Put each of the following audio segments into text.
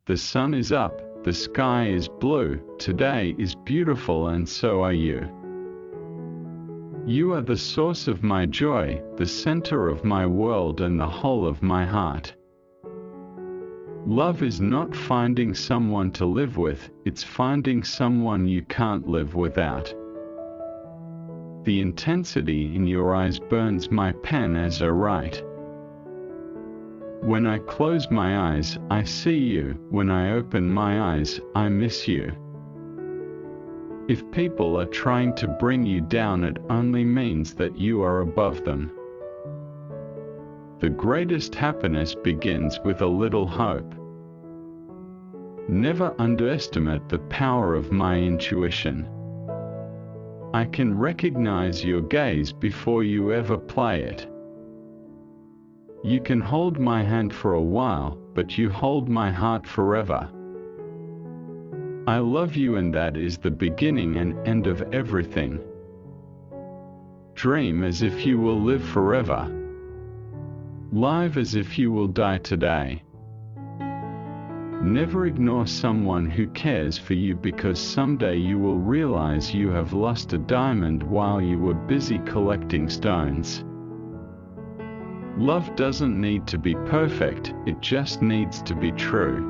The sun is up, the sky is blue, today is beautiful, and so are you. You are the source of my joy, the center of my world and the whole of my heart. Love is not finding someone to live with, it's finding someone you can't live without. The intensity in your eyes burns my pen as I write. When I close my eyes, I see you. When I open my eyes, I miss you. If people are trying to bring you down, it only means that you are above them. The greatest happiness begins with a little hope. Never underestimate the power of my intuition. I can recognize your gaze before you ever play it. You can hold my hand for a while, but you hold my heart forever. I love you, and that is the beginning and end of everything. Dream as if you will live forever. Live as if you will die today. Never ignore someone who cares for you, because someday you will realize you have lost a diamond while you were busy collecting stones. Love doesn't need to be perfect, it just needs to be true.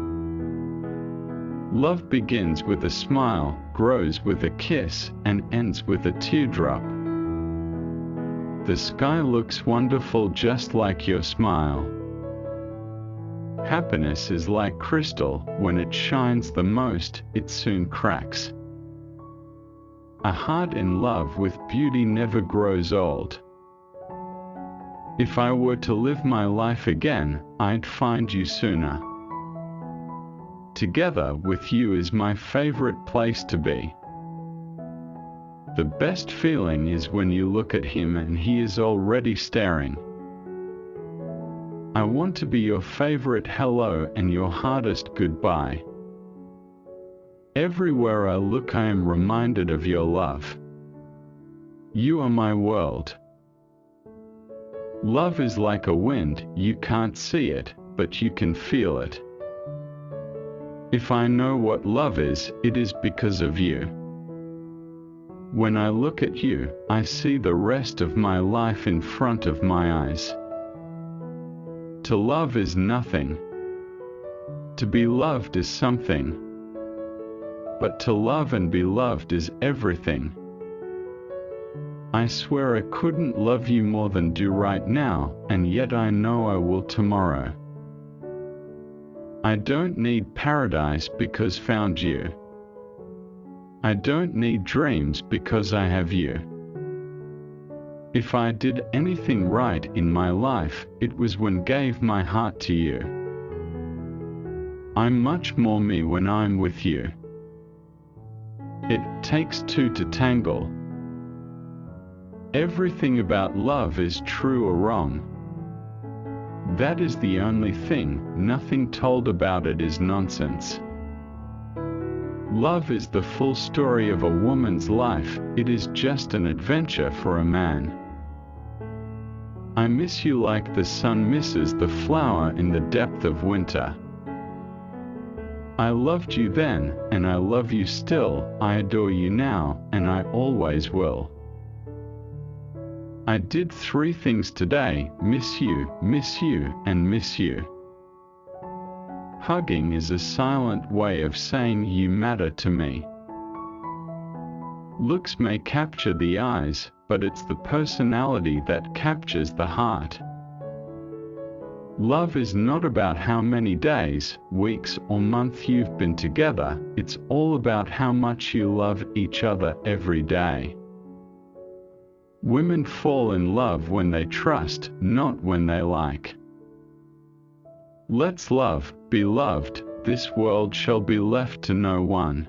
Love begins with a smile, grows with a kiss, and ends with a teardrop. The sky looks wonderful just like your smile. Happiness is like crystal, when it shines the most, it soon cracks. A heart in love with beauty never grows old. If I were to live my life again, I'd find you sooner. Together with you is my favorite place to be. The best feeling is when you look at him and he is already staring. I want to be your favorite hello and your hardest goodbye. Everywhere I look, I am reminded of your love. You are my world. Love is like a wind, you can't see it, but you can feel it. If I know what love is, it is because of you. When I look at you, I see the rest of my life in front of my eyes. To love is nothing. To be loved is something. But to love and be loved is everything. I swear I couldn't love you more than do right now, and yet I know I will tomorrow. I don't need paradise because found you. I don't need dreams because I have you. If I did anything right in my life, it was when gave my heart to you. I'm much more me when I'm with you. It takes two to tangle. Everything about love is true or wrong. That is the only thing, nothing told about it is nonsense. Love is the full story of a woman's life, it is just an adventure for a man. I miss you like the sun misses the flower in the depth of winter. I loved you then, and I love you still, I adore you now, and I always will. I did 3 things today: miss you, and miss you. Hugging is a silent way of saying you matter to me. Looks may capture the eyes, but it's the personality that captures the heart. Love is not about how many days, weeks, or months you've been together, it's all about how much you love each other every day. Women fall in love when they trust, not when they like. Let's love, be loved, this world shall be left to no one.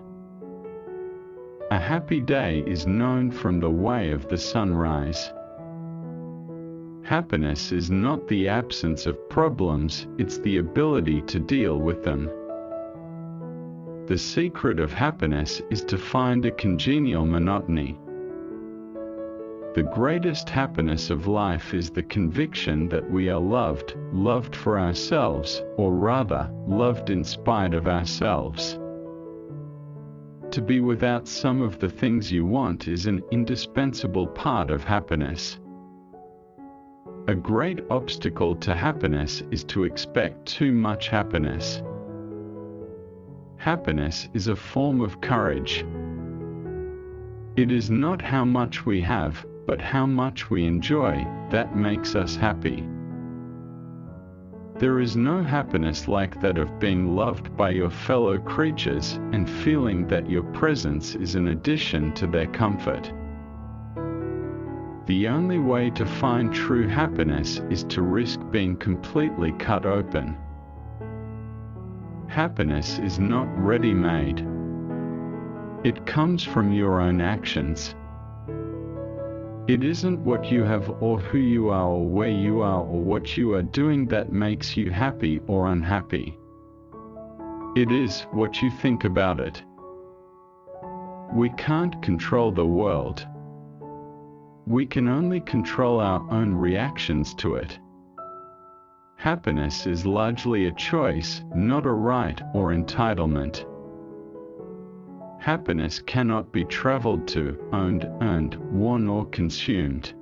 A happy day is known from the way of the sunrise. Happiness is not the absence of problems, it's the ability to deal with them. The secret of happiness is to find a congenial monotony. The greatest happiness of life is the conviction that we are loved, loved for ourselves, or rather, loved in spite of ourselves. To be without some of the things you want is an indispensable part of happiness. A great obstacle to happiness is to expect too much happiness. Happiness is a form of courage. It is not how much we have, but how much we enjoy, that makes us happy. There is no happiness like that of being loved by your fellow creatures and feeling that your presence is an addition to their comfort. The only way to find true happiness is to risk being completely cut open. Happiness is not ready-made. It comes from your own actions. It isn't what you have or who you are or where you are or what you are doing that makes you happy or unhappy. It is what you think about it. We can't control the world. We can only control our own reactions to it. Happiness is largely a choice, not a right or entitlement. Happiness cannot be traveled to, owned, earned, won or consumed.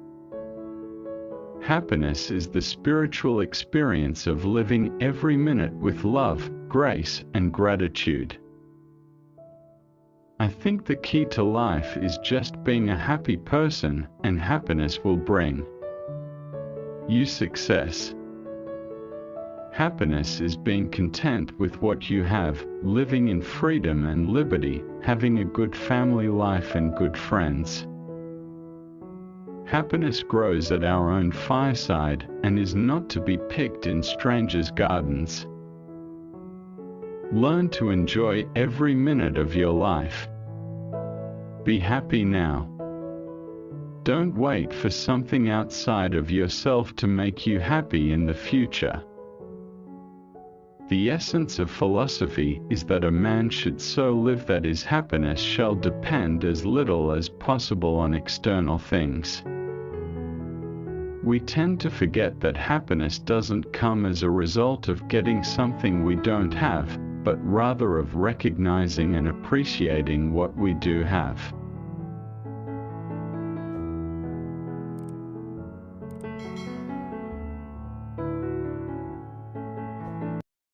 Happiness is the spiritual experience of living every minute with love, grace, and gratitude. I think the key to life is just being a happy person, and happiness will bring you success. Happiness is being content with what you have, living in freedom and liberty, having a good family life and good friends. Happiness grows at our own fireside and is not to be picked in strangers' gardens. Learn to enjoy every minute of your life. Be happy now. Don't wait for something outside of yourself to make you happy in the future. The essence of philosophy is that a man should so live that his happiness shall depend as little as possible on external things. We tend to forget that happiness doesn't come as a result of getting something we don't have, but rather of recognizing and appreciating what we do have.